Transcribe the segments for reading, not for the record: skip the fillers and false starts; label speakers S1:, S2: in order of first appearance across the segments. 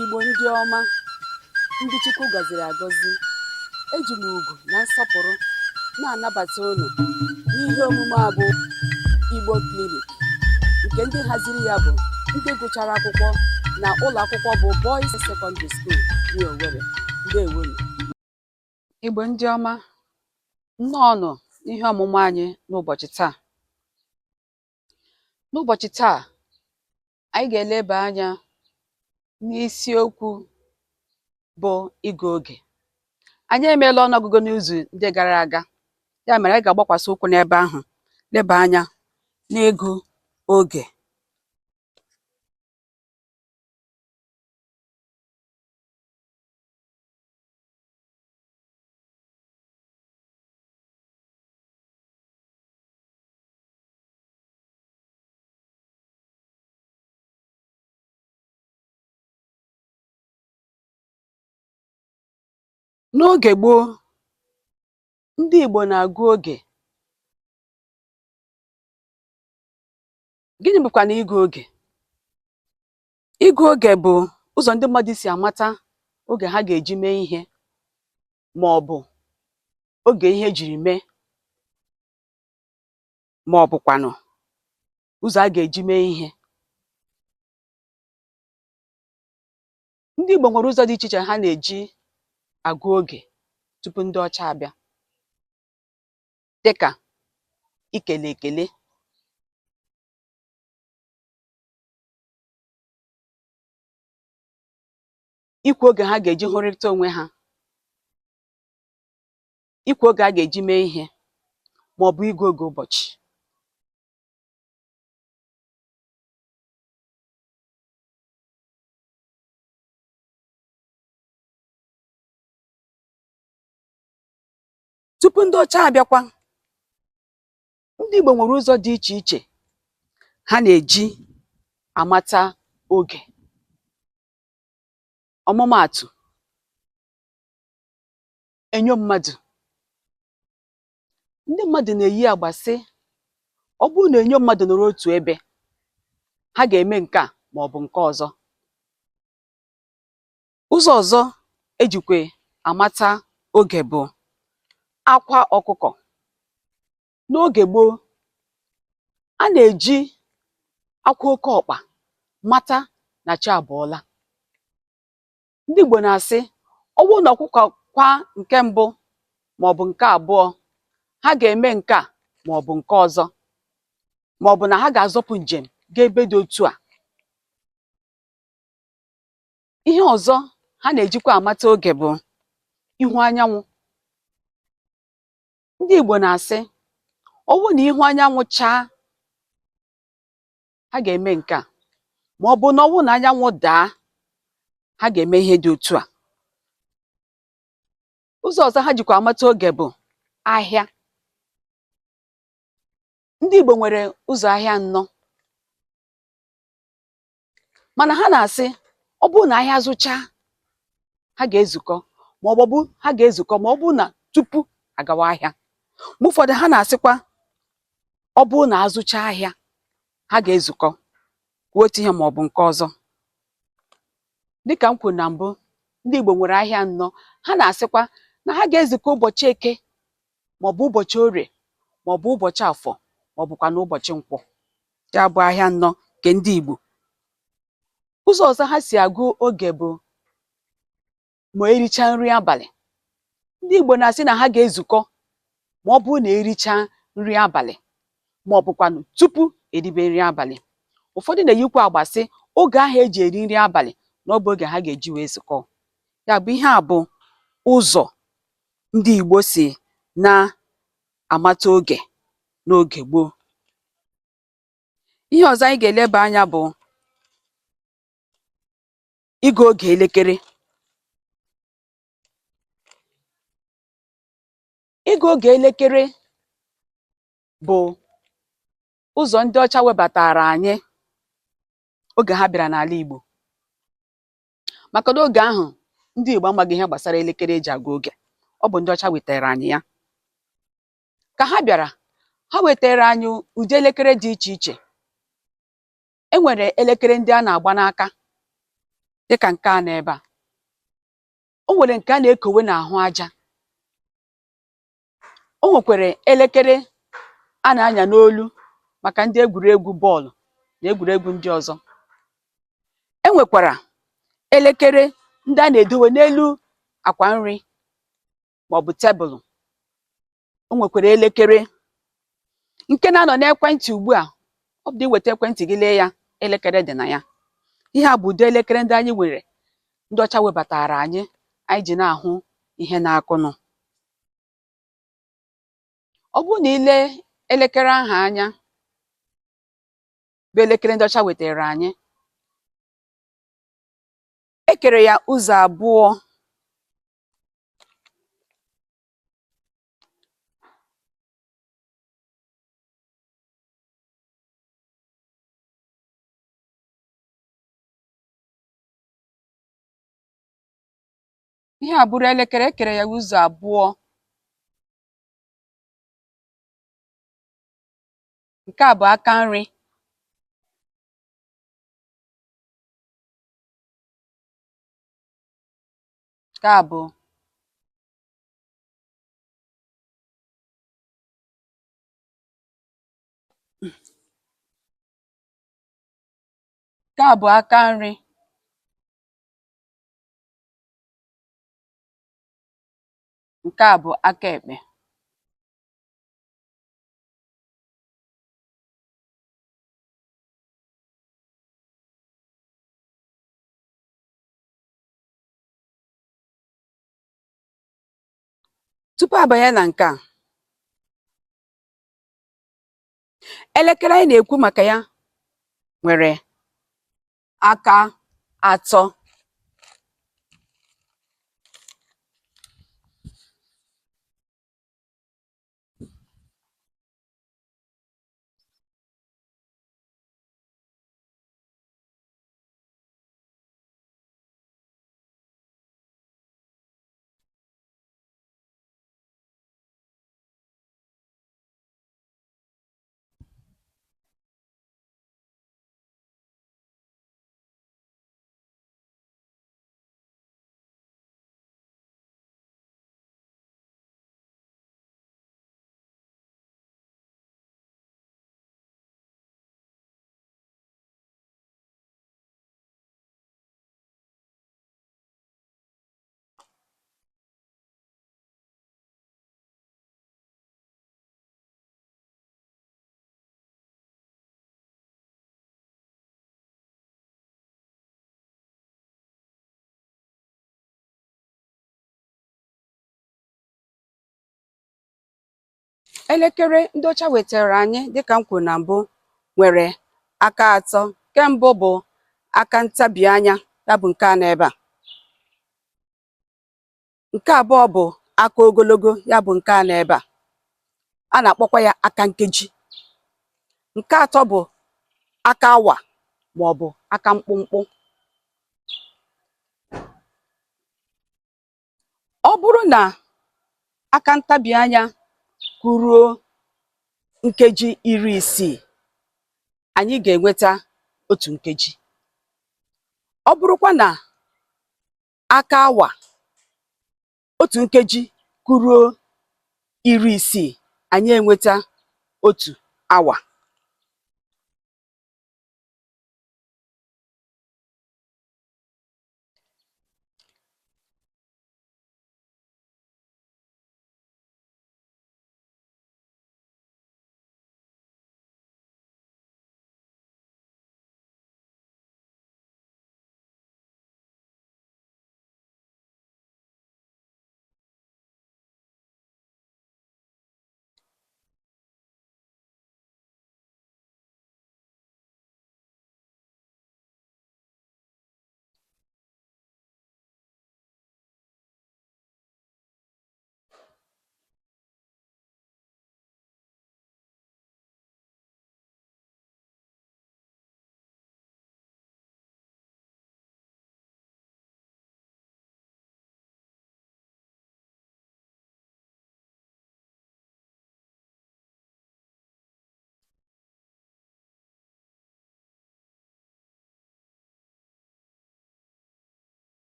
S1: Igbo ndị ọma, ndị Chukwu gọziri agọzi, eji m ugwu na nsọpụrụ na-anabata unu n'ihe omume a bụ Igbo Clinic, nke ndị haziri ya bụ ndị gụchara akwụkwọ na ụlọ akwụkwọ bụ Boys Secondary School dị Owerri. Ndewonu. Igbo ndị ọma, nnọọnụ n'ihe ọmụmụ anyị n'ụbọchị taa. N'ụbọchị taa, anyị ga-eleba anya n'isiokwu bụ ịgụ oge. Anyị emeela ọnụọgụgụ n'izu ndị gara aga, ya mere anyị ga-agbakwasị ụkwụ n'ebe ahụ, leba anya n'ịgụ oge. N'oge gboo, ndị Igbo na-agụ oge. Gịnị bụkwa na ịgụ oge? Ịgụ oge bụ ụzọ ndị mmadụ si amata oge ha ga-eji mee ihe, ma ọ bụ oge ihe jiri mee, ma ọ bụkwanụ ụzọ a ga-eji mee ihe. Ndị Igbo nwere ụzọ dị iche iche ha na-eji agụ oge tupu ndị ọcha abịa, dịka ikele ekele, ikwu oge ha ga-eji hụrịta onwe ha, ikwu oge a ga-eji mee ihe, ma ọ bụ ịgụ oge ụbọchị. Tupu ndị ọcha abịakwa, ndị Igbo nwere ụzọ dị iche iche ha na-eji amata oge. Ọmụmaatụ, enyo mmadụ. Ndị mmadụ na-eyi agba sị, ọ bụrụ na enyo mmadụ nọrọ otu ebe, ha ga-eme nke a ma ọ bụ nke ọzọ. Ụzọ ọzọ ejikwa amata oge bụ akwa ọkụkọ. N'oge gboo, a na-eji akwa oke ọkpa mata na chi abọọla. Ndị Igbo na-asị, ọ bụrụ na ọkụkọ kwa nke mbụ ma ọ bụ nke abụọ, ha ga-eme nke a ma ọ bụ nke ọzọ, ma ọ bụ na ha ga-azọpụ njem gaa ebe dị otu a. Ihe ọzọ ha na-ejikwa amata oge bụ ihu anyanwụ. Ndị Igbo na-asị, ọ bụrụ na ihu anyanwụ chaa, ha ga-eme nke a, ma ọ bụ na ọ bụrụ na anyanwụ daa, ha ga-eme ihe dị otu a. Ụzọ ọzọ ha jikwa amata oge bụ ahịa. Ndị Igbo nwere ụzọ ahịa anọ, mana ha na-asị, ọ bụrụ na ahịa zụchaa, ha ga-ezukọ, ma ọ bụ ha ga-ezukọ ma ọ bụ na tupu agawa ahịa. Mgbe ụfọdụ ha na-asịkwa, ọ bụrụ na azụcha ahịa, ha ga-ezukọ kwuo otu ihe ma ọ bụ nke ọzọ. Dịka m kwuru na mbụ, ndị Igbo nwere ahịa anọ. Ha na-asịkwa na ha ga-ezukọ ụbọchị Eke, ma ọ bụ ụbọchị Orie, ma ọ bụ ụbọchị Afọ, ma ọ bụkwa na ụbọchị Nkwọ. Ya bụ ahịa anọ nke ndị Igbo. Ụzọ ọzọ ha si agụ oge bụ ma ericha nri abalị. Ndị Igbo na-asị na ha ga-ezukọ ma ọ bụrụ na ericha nri abalị, ma ọ bụkwanụ tupu eribe nri abalị. Ụfọdụ na-eyikwa agba sị, oge ahụ eji eri nri abalị na ọ bụ oge ha ga-eji wee zukọ. Ya bụ, ihe a bụ ụzọ ndị Igbo si na-amata oge n'oge gboo. Ihe ọzọ anyị ga-eleba anya bụ ịgụ oge elekere. Ịgụ oge elekere bụ ụzọ ndị ọcha webatara anyị oge ha bịara n'ala Igbo. Maka na oge ahụ, ndị Igbo amaghị ihe gbasara elekere eji agụ oge. Ọ bụ ndị ọcha wetara anyị ya. Ka ha bịara, ha wetara anyị ụdị elekere dị iche iche. E nwere elekere ndị a na-agba n'aka. dịka nke a n'ebe a. O nwere nke a na-ekowe n'ahụ aja. O nwekwere elekere a na-anya n'olu maka ndị egwuregwu bọọlụ na egwuregwu ndị ọzọ. E nwekwara elekere ndị a na-edowe n'elu akwa nri maọbụ tebụlụ. O nwekwara elekere nke na-anọ n'ekwentị ugbu a. Ọ bụ iweta ekwentị gị lee ya, elekere dị na ya. Ihe a bụ ụdị elekere ndị anyị nwere, ndị ọcha webataara anyị ji na-ahụ ihe na-akụnụ. Ọ bụrụ na ile elekere ahụ anya, bụ elekere ndị ọcha wetara anyị, e kere ya ụzọ abụọ. Ihe a bụrụ elekere, e kere ya ụzọ abụọ. Nke a bụ aka nri. Nke a bụ aka nri. Nke a bụ aka ekpe. Tupu abanye na nke a, elekere anyị na-ekwu maka ya nwere aka atọ. Elekere ndị ọcha wetara anyị, dịka m kwuru na mbụ, nwere aka atọ. Nke mbụ bụ aka ntabi anya, ya bụ nke a n'ebe a. Nke abụọ bụ aka ogologo, ya bụ nke a n'ebe a. A na-akpọkwa ya aka nkeji. Nke atọ bụ aka awa maọbụ aka mkpụmkpụ. Ọ bụrụ na aka ntabi anya kwuruo nkeji 60, anyị ga-enweta 1 nkeji. Ọ bụrụkwa na aka awa 1 nkeji kwuruo 60, anyị enweta 1 awa.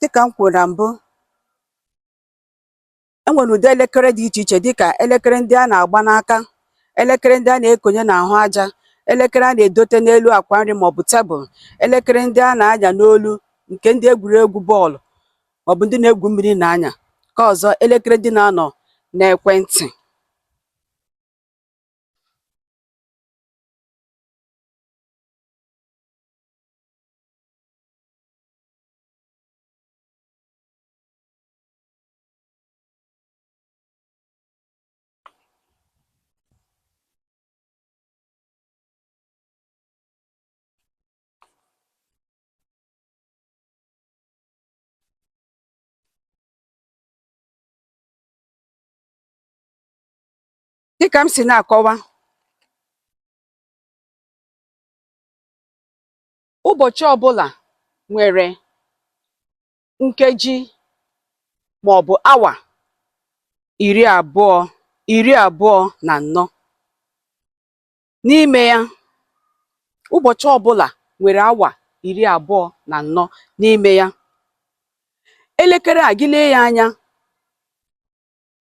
S1: Dịka m kwuru na mbụ, e nwere ụdị elekere dị iche iche dịka elekere ndị a na-agba n'aka, elekere ndị a na-ekonye n'ahụ aja, elekere a na-edote n'elu àkwà nri maọbụ tebụl, elekere ndị a na-anya n'olu nke ndị egwuregwu bọọlụ maọbụ ndị na-egwu mmiri na-anya, nke ọzọ elekere ndị na-anọ n'ekwentị. Dịka m si na-akọwa, ụbọchị ọbụla nwere nkeji maọbụ awa iri abụọ na anọ n'ime ya. Ụbọchị ọbụla nwere awa iri abụọ na anọ n'ime ya. Elekere a gị lee ya anya,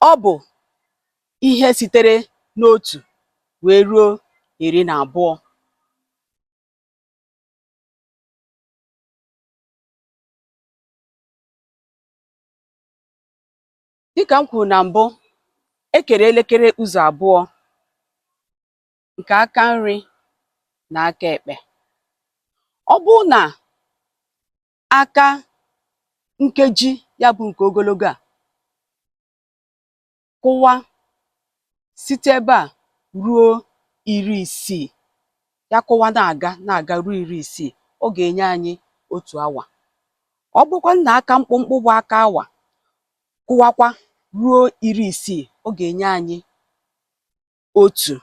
S1: ọ bụ ihe sitere n'otu wee ruo iri na abụọ. Dịka m kwuru na mbụ, e kere elekere ụzọ abụọ, nke aka nri na aka ekpe. Ọ bụrụ na aka nkeji ya bụ nke ogologo a kụwa site ebe a ruo iri isii, ya kụwa na-aga ruo iri isii, ọ ga-enye anyị otu awa. Ọ bụrụkwa na aka mkpụmkpụ bụ aka awa kụwakwa ruo iri isii, ọ ga-enye anyị otu.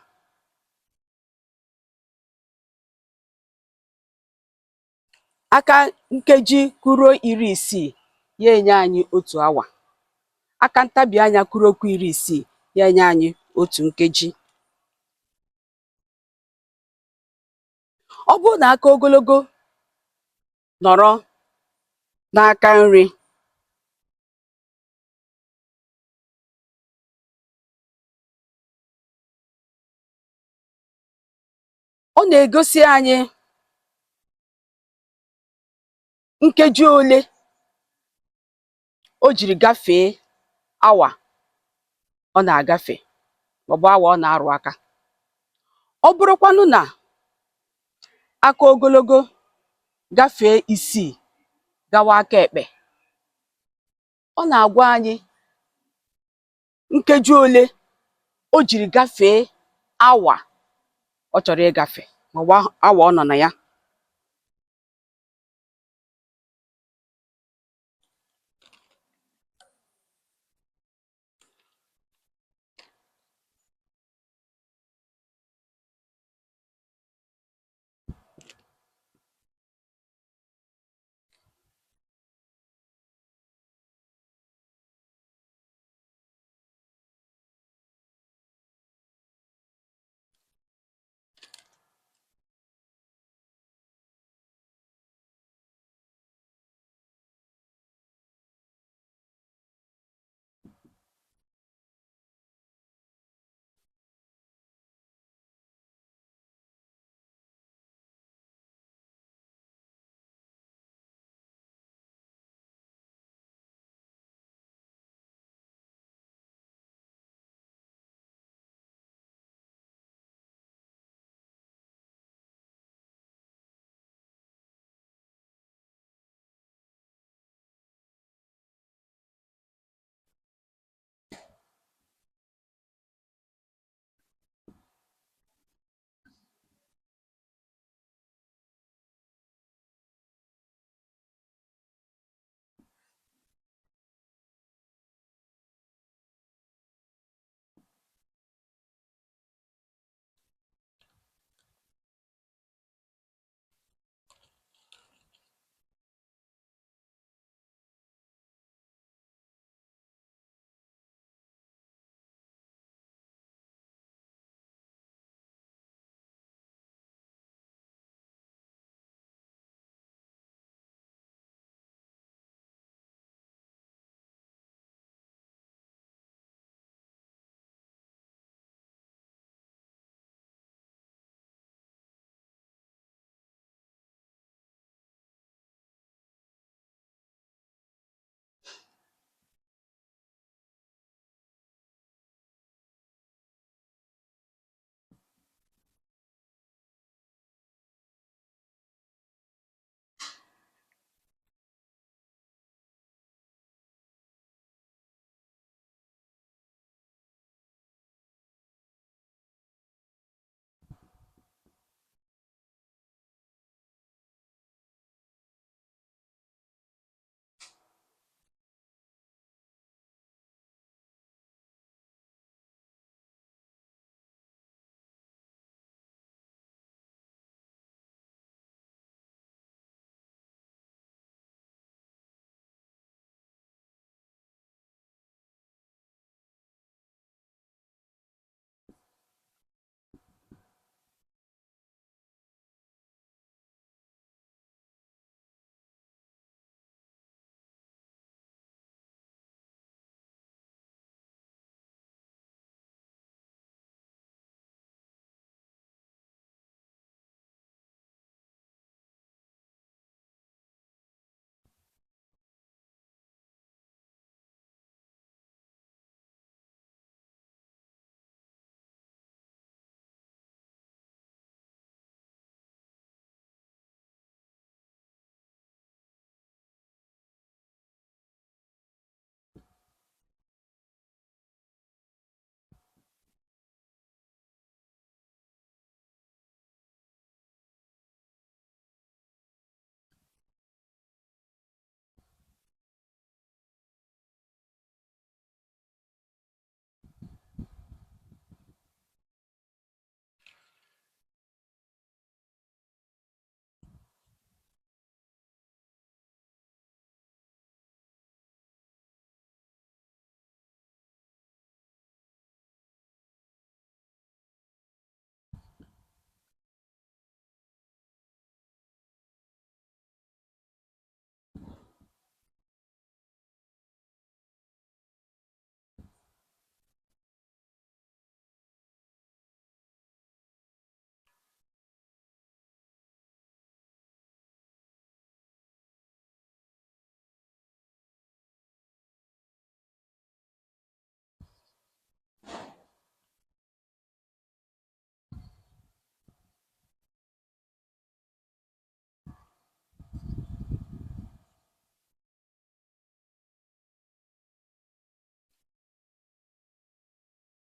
S1: Aka nkeji kụruo iri isii, ya enye anyị otu awa. Aka ntabi anya kụruokwa iri isii, ya enye anyị otu nkeji. Ọ bụrụ na aka ogologo nọrọ n'aka nri, ọ na-egosi anyị nkeji ole o jiri gafee awa ọ na-agafe maọbụ awa ọ na-arụ aka. Ọ bụrụkwanụ na aka ogologo gafee isii gawa aka ekpe, ọ na-agwa anyị nkeji ole o jiri gafee awa ọ chọrọ ịgafe maọbụ awa ọ nọ na ya.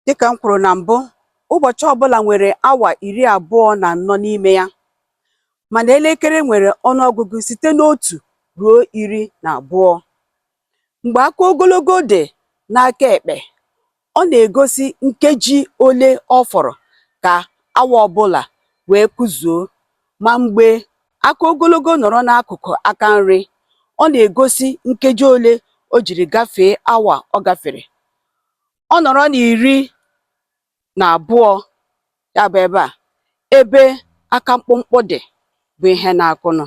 S1: Dịka m kwuru na mbụ, ụbọchị ọbụla nwere awa 24 n'ime ya, mana elekere nwere ọnụọgụgụ site n'otu ruo 12. Mgbe aka ogologo dị n'aka ekpe, ọ na-egosi nkeji ole ọ fọrọ ka awa ọbụla wee kụzuo, ma mgbe aka ogologo nọrọ n'akụkụ aka nri, ọ na-egosi nkeji ole o jiri gafee awa ọ gafere. Ọ nọrọ na 12, ya bụ ebe aka mkpụmkpụ dị bụ ihe na-akụnụ.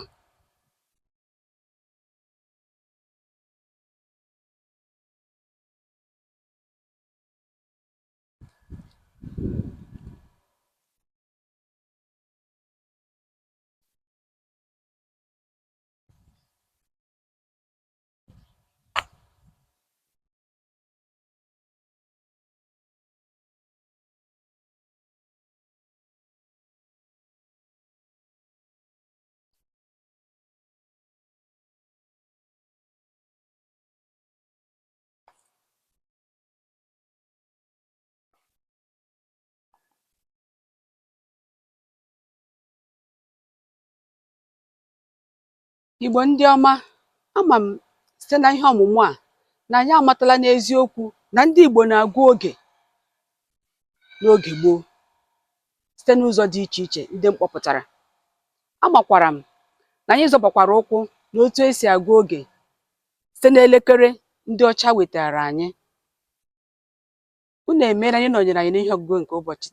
S1: Igbo ndị ọma, ama m site na ihe ọmụmụ a na anyị amatala n'eziokwu na ndị Igbo na-agụ oge n'oge gboo site n'ụzọ dị iche iche ndị m kpọpụtara. Amakwara m na anyị zọbakwara ụkwụ n'otu esi agụ oge site n'elekere ndị ọcha wetara anyị. Unu emeela anyị nọnyere anyị n'ihe ọgụgụ nke ụbọchị.